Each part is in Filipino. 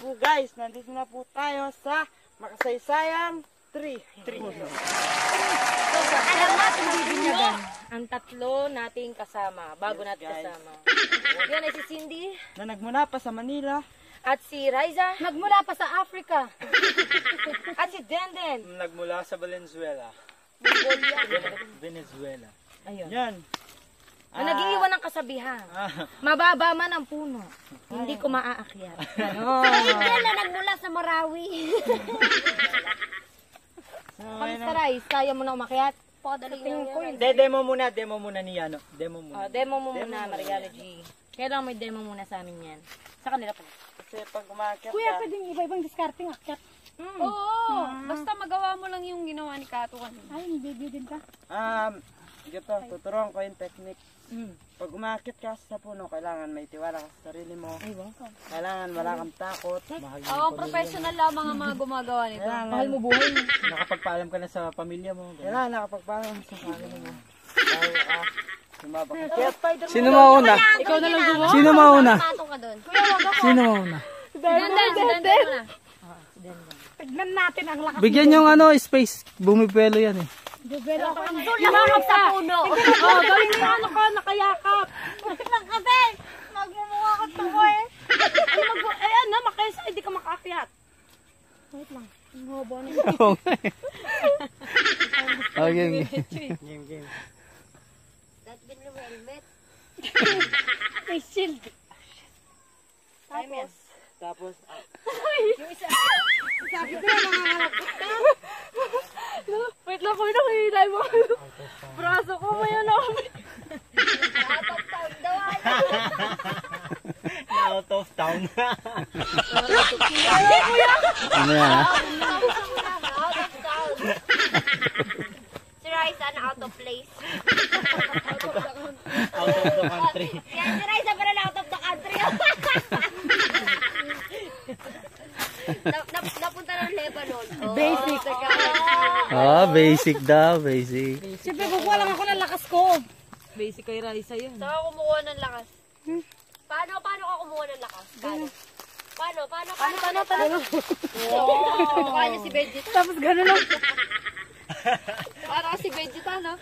po guys, nandito na po tayo sa Makasaysayang 3. So, alam natin bibinyagan ang tatlo nating kasama, bago natin kasama. Yan ay si Cindy. Na nagmula pa sa Manila. At si Riza. Nagmula pa sa Africa. At si Denden. Nagmula sa Valenzuela. Venezuela. Ayun. Yan. Na nag-iiwan ng kasabihan. Mababa man ang puno, hindi ko maaakyat. Ano? Yan na nagmula sa Marawi. Kamusta Rice? Kaya mo na umakyat? Padali Tingin ko yun. Demo muna ni Yano. Demo muna. Demo mo muna, Mariana G. Kailangan may demo muna sa amin yan. Sa kanila pa. Kasi pag umakyat Kuya, ka, pwedeng iba-ibang discarding akyat. Oo, basta magawa mo lang yung ginawa ni Kato kanina. Ay, baby din ka. ito, tuturuan ko yung technique. Pag umakyat ka sa puno, kailangan may tiwala ka sa sarili mo. Kailangan wala kang takot. Oo, professional lamang ang mga gumagawa nito. Mahal mo buhay mo. Nakapagpaalam ka na sa pamilya mo. Kailangan nakapagpaalam sa sarili mo. Bago ka sumabakit. Sino mauna? Ikaw na lang gumawa. Sino mauna? Patong ka doon. Sino mauna? Denden mo na. Tignan natin ang lakas. Bigyan yung space. Bumipelo yan eh. Doon lang sa puno. Oh, gawin mo ano ka, nakayakap. Tignan kasi. Magmumukha ka tuwa eh. Ayan na, makaysa, hindi ka makaakyat. Wait lang. Ngobo na. Okay. Game. That's been your helmet. May shield. Tapos, Sabi ko yung mga Wait lang, kami nakihilay mo. Braso ko, maya na kami. Out of town. Ano yan ha? out of town. Si Raisa na out of place. Out of the country. Yan, si Raisa pa na out of the country. Napunta ng Lebanon. Basic. Basic daw, basic. Siyempre, kukuha lang ako ng lakas ko. Basic kay Raisa yun. Saka kumukuha ng lakas. Paano ka kumuha ng lakas? Paano? Mukha niya si Vegeta. Tapos gano'n lang. Para si Vegeta, no?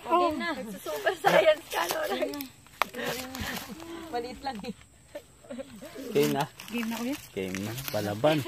Okay na. Super science ka, no? Maliit lang eh. Game na? Game na ko yan. Game na. Palaban.